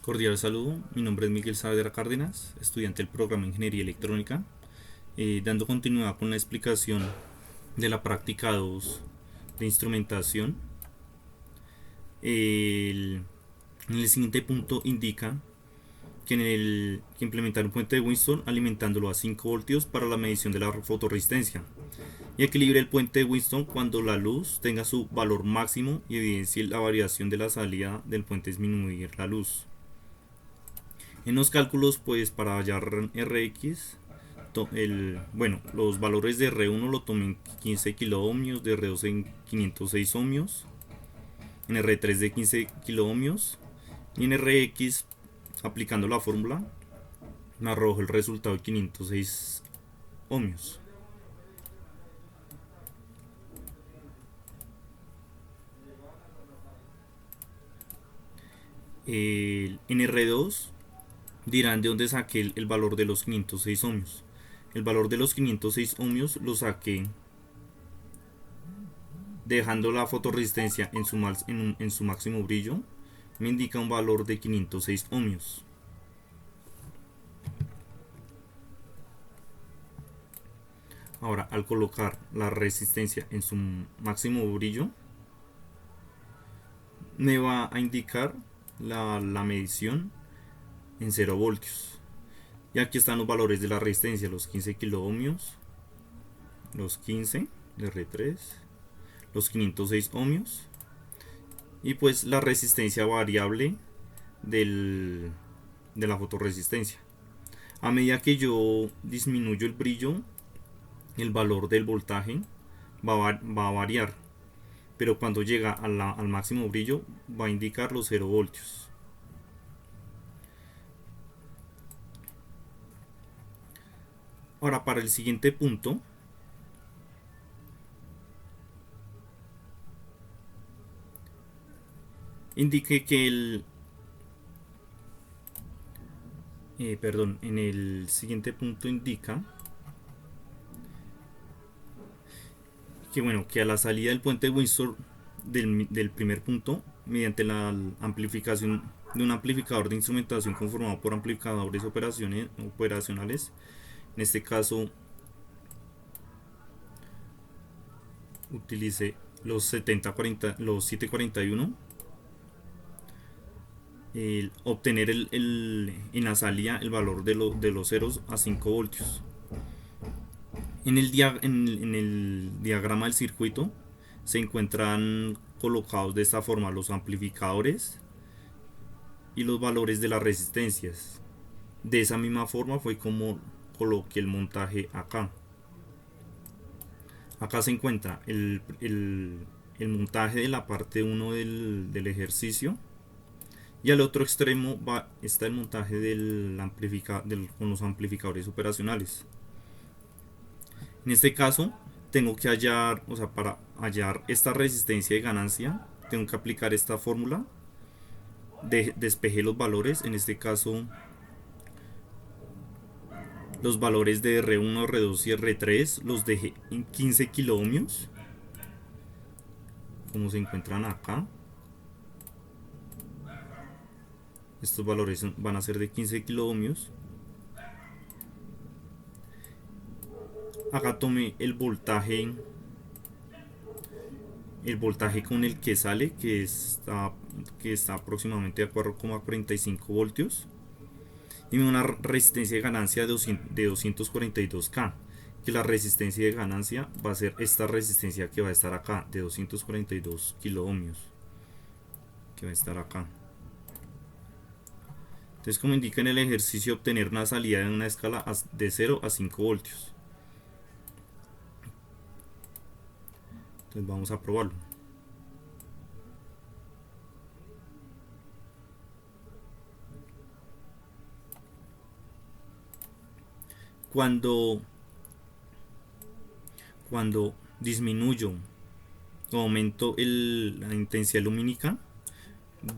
Cordial saludo, mi nombre es Miguel Saavedra Cárdenas, estudiante del programa de Ingeniería Electrónica, dando continuidad con la explicación de la práctica 2 de instrumentación. El- en el siguiente punto indica que implementar un puente de Winston alimentándolo a 5 voltios para la medición de la fotorresistencia y equilibre el puente de Winston cuando la luz tenga su valor máximo y evidencie la variación de la salida del puente disminuir la luz. En los cálculos, pues para hallar Rx, los valores de R1 lo tomé en 15 kiloohmios, de R2 en 506 ohmios, en R3 de 15 kiloohmios y en Rx, aplicando la fórmula, me arrojó el resultado de 506 ohmios. En R2 dirán de dónde saqué el valor de los 506 ohmios. El valor de los 506 ohmios lo saqué dejando la fotorresistencia en su máximo brillo. Me indica un valor de 506 ohmios. Ahora, al colocar la resistencia en su máximo brillo, me va a indicar la medición en 0 voltios. Y aquí están los valores de la resistencia: los 15 kiloohmios, los 15 de R3, los 506 ohmios y pues la resistencia variable del, de la fotorresistencia. A medida que yo disminuyo el brillo, el valor del voltaje va a variar, pero cuando llega al máximo brillo va a indicar los 0 voltios. Ahora, para el siguiente punto, indique que en el siguiente punto indica que a la salida del puente de Windsor del primer punto, mediante la amplificación de un amplificador de instrumentación conformado por amplificadores operacionales, en este caso utilicé los 741, obtener en la salida el valor de los ceros a 5 voltios. En el diagrama del circuito se encuentran colocados de esta forma los amplificadores y los valores de las resistencias. De esa misma forma fue como coloqué el montaje acá. Acá se encuentra el montaje de la parte 1 del ejercicio. Y al otro extremo está el montaje con los amplificadores operacionales. En este caso, tengo que hallar, o sea, para hallar esta resistencia de ganancia, tengo que aplicar esta fórmula. Despejé los valores, en este caso, los valores de R1, R2 y R3 los dejé en 15 kiloohmios, como se encuentran acá. Estos valores van a ser de 15 kiloohmios. Acá tomé el voltaje con el que sale, que está aproximadamente a 4,45 voltios, y una resistencia de ganancia de 242K, que la resistencia de ganancia va a ser esta resistencia que va a estar acá, de 242 kiloohmios, que va a estar acá. Entonces, como indica en el ejercicio, obtener una salida en una escala de 0 a 5 voltios. Entonces vamos a probarlo. Cuando, cuando disminuyo o aumento la intensidad lumínica,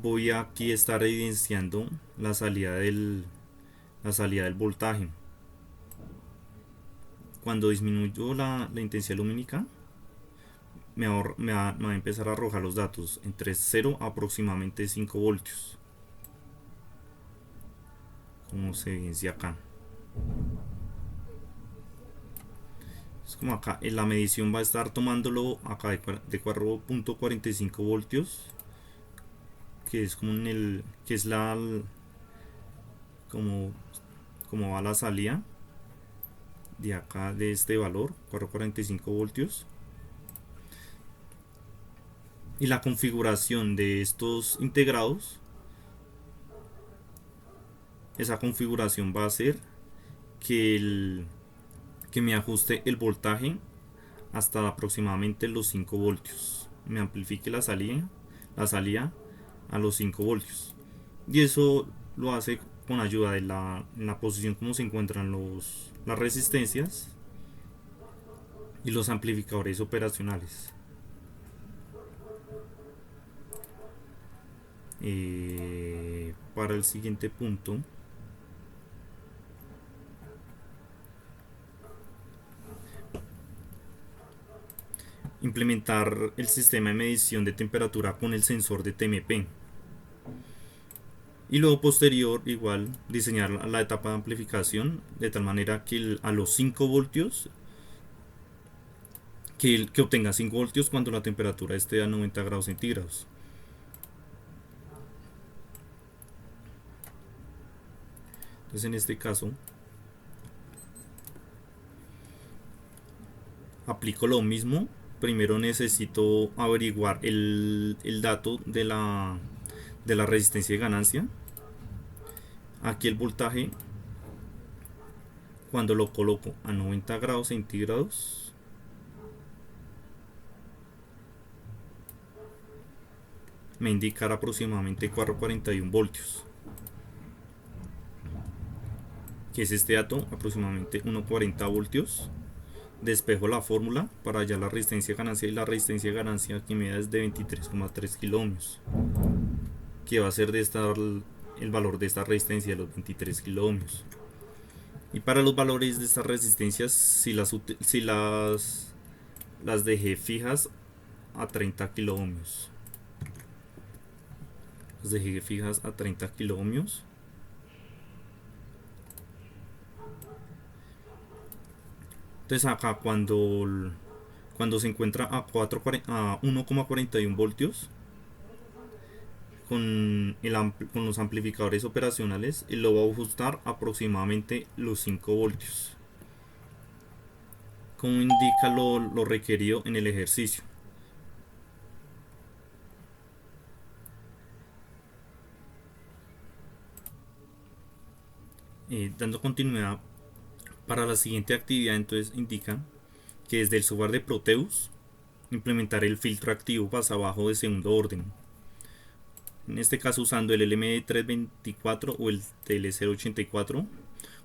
voy aquí a estar evidenciando la salida del voltaje. Cuando disminuyo la intensidad lumínica, me va a empezar a arrojar los datos entre 0 a aproximadamente 5 voltios. como se evidencia acá. Es como acá, en la medición va a estar tomándolo acá de 4.45 voltios, que es como en el, que es la, como, como va la salida de acá de este valor, 4.45 voltios. Y la configuración de estos integrados, esa configuración va a hacer que me ajuste el voltaje hasta aproximadamente los 5 voltios. Me amplifique la salida a los 5 voltios. Y eso lo hace con ayuda de la posición como se encuentran las resistencias y los amplificadores operacionales. Para el siguiente punto, implementar el sistema de medición de temperatura con el sensor de TMP. Y luego posterior igual diseñar la etapa de amplificación de tal manera que a los 5 voltios que obtenga 5 voltios cuando la temperatura esté a 90 grados centígrados. Entonces en este caso aplico lo mismo. Primero necesito averiguar el dato de la resistencia de ganancia. Aquí el voltaje, cuando lo coloco a 90 grados centígrados, me indicará aproximadamente 441 voltios, que es este dato, aproximadamente 140 voltios. Despejo la fórmula para hallar la resistencia de ganancia, y la resistencia de ganancia que me da es de 23,3 kiloohmios, que va a ser el valor de esta resistencia de los 23 kiloohmios. Y para los valores de estas resistencias, si las dejé fijas a 30 kiloohmios, las dejé fijas a 30 kiloohmios. Entonces acá cuando se encuentra a 1,41 voltios con los amplificadores operacionales, él lo va a ajustar aproximadamente los 5 voltios, como indica lo requerido en el ejercicio. Dando continuidad para la siguiente actividad, entonces indica que desde el software de Proteus implementar el filtro activo pasabajo de segundo orden, en este caso usando el LM324 o el TL084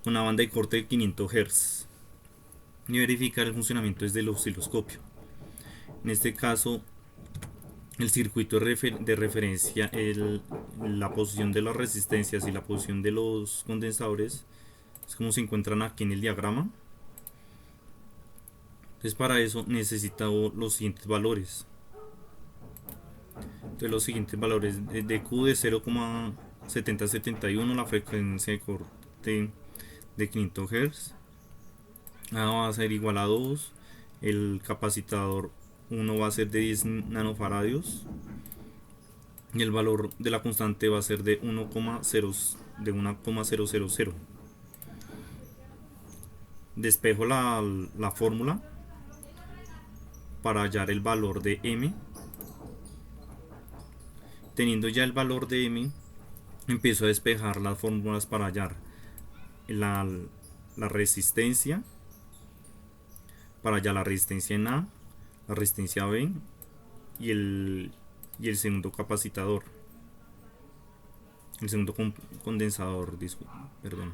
con una banda de corte de 500 Hz, y verificar el funcionamiento desde el osciloscopio. En este caso el circuito de referencia, la posición de las resistencias y la posición de los condensadores es como se encuentran aquí en el diagrama. Entonces para eso necesito los siguientes valores. Entonces los siguientes valores de Q de 0,7071, la frecuencia de corte de 500 Hz. A va a ser igual a 2. El capacitor 1 va a ser de 10 nanofaradios. Y el valor de la constante va a ser de 1,000. Despejo la fórmula para hallar el valor de M. Teniendo ya el valor de M, empiezo a despejar las fórmulas para hallar la resistencia, para hallar la resistencia en A, la resistencia B y el segundo capacitador, el segundo condensador, perdón.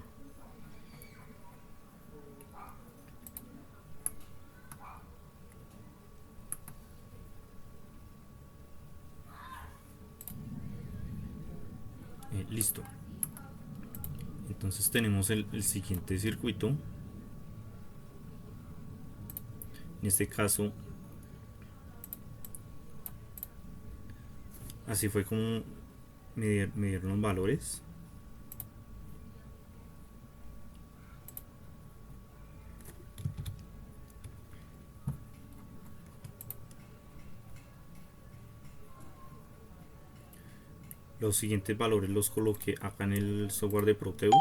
Listo. Entonces tenemos el siguiente circuito. En este caso, así fue como me dieron los valores. Los siguientes valores los coloqué acá en el software de Proteus.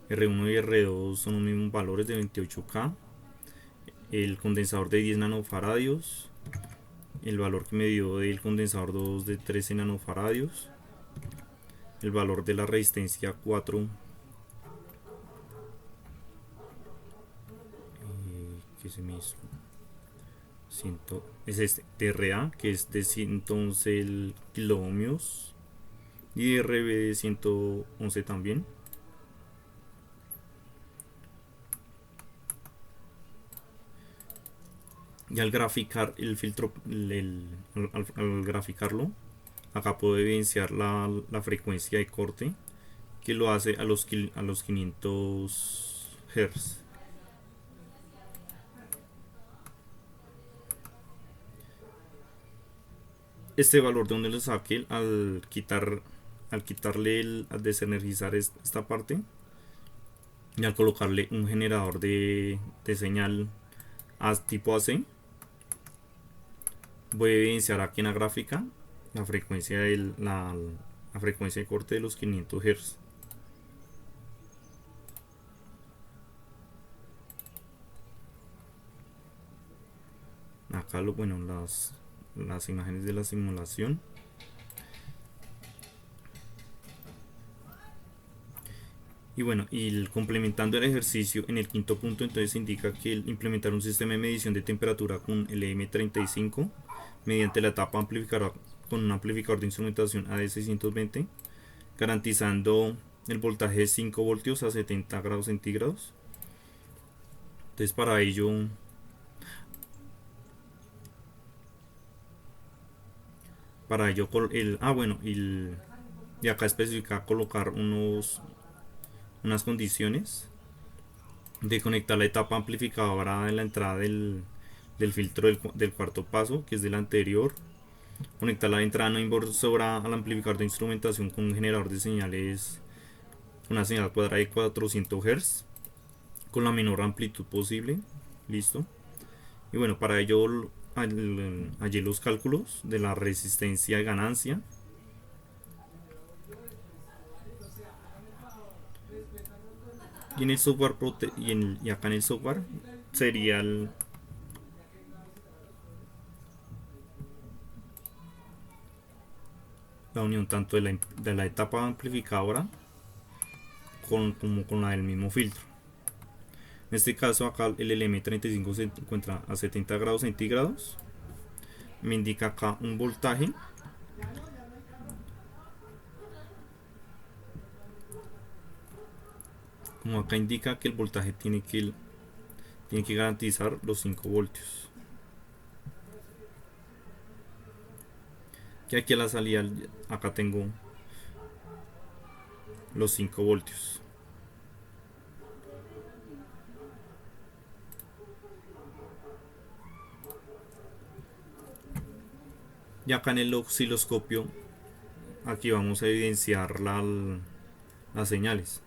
R1 y R2 son los mismos valores de 28K. El condensador de 10 nanofaradios. El valor que me dio del condensador 2 de 13 nanofaradios. El valor de la resistencia 4. ¿Qué se me hizo? Es este TRA, que es de 111 kiloohmios, y RB de 111 también. Y al graficar el filtro, al graficarlo, acá puedo evidenciar la frecuencia de corte, que lo hace a los 500 Hz. Este valor de donde lo saqué al quitarle al desenergizar esta parte y al colocarle un generador de señal tipo AC, voy a evidenciar aquí en la gráfica la frecuencia la frecuencia de corte de los 500 Hz. Acá bueno, las imágenes de la simulación. Y bueno, complementando el ejercicio en el quinto punto, entonces indica que implementar un sistema de medición de temperatura con LM35 mediante la etapa amplificadora con un amplificador de instrumentación AD620, garantizando el voltaje de 5 voltios a 70 grados centígrados. Entonces para ello y acá especifica colocar unas condiciones de conectar la etapa amplificadora en la entrada del filtro del cuarto paso, que es del anterior. Conectar la entrada no inversora al amplificador de instrumentación con un generador de señales, una señal cuadrada de 400 Hz con la menor amplitud posible. Listo. Y bueno, para ello hallé los cálculos de la resistencia de ganancia. Y en el software y acá en el software sería la unión tanto de la etapa amplificadora como con la del mismo filtro. En este caso acá el LM35 se encuentra a 70 grados centígrados. Me indica acá un voltaje. Como acá indica que el voltaje tiene que garantizar los 5 voltios. Que aquí a la salida, acá tengo los 5 voltios. Y acá en el osciloscopio, aquí vamos a evidenciar las señales.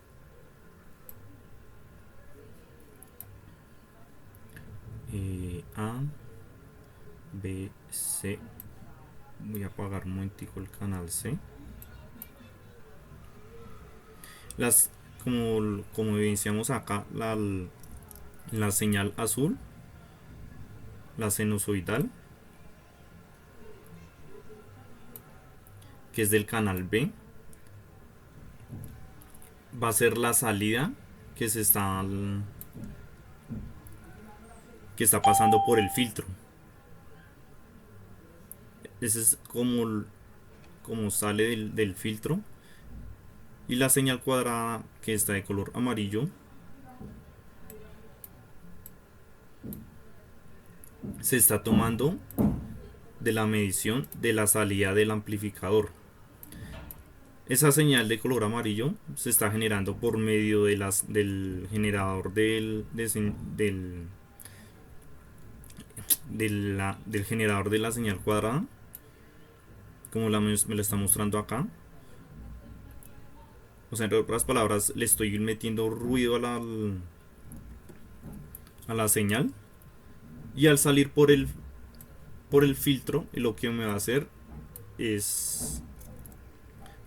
A, B, C. Voy a apagar un momentico el canal C. Como evidenciamos acá, la señal azul, la sinusoidal, que es del canal B, va a ser la salida que está pasando por el filtro. Ese es como sale del filtro. Y la señal cuadrada, que está de color amarillo, se está tomando de la medición de la salida del amplificador. Esa señal de color amarillo se está generando por medio del generador del generador de la señal cuadrada, como me lo está mostrando acá. O sea, en otras palabras, le estoy metiendo ruido a la señal, y al salir por el filtro, lo que me va a hacer es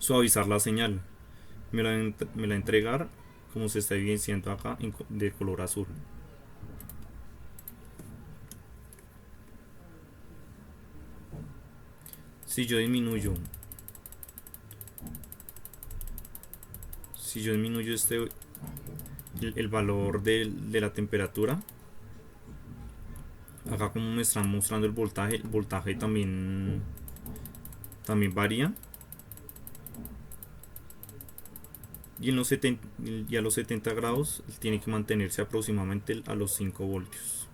suavizar la señal. Me la va a entregar como se está evidenciando acá de color azul. Si yo disminuyo si yo disminuyo el valor de la temperatura, acá como me están mostrando el voltaje también varía. Y, y a los 70 grados tiene que mantenerse aproximadamente a los 5 voltios.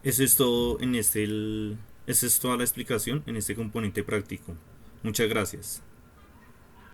Eso es todo esa es toda la explicación en este componente práctico. Muchas gracias.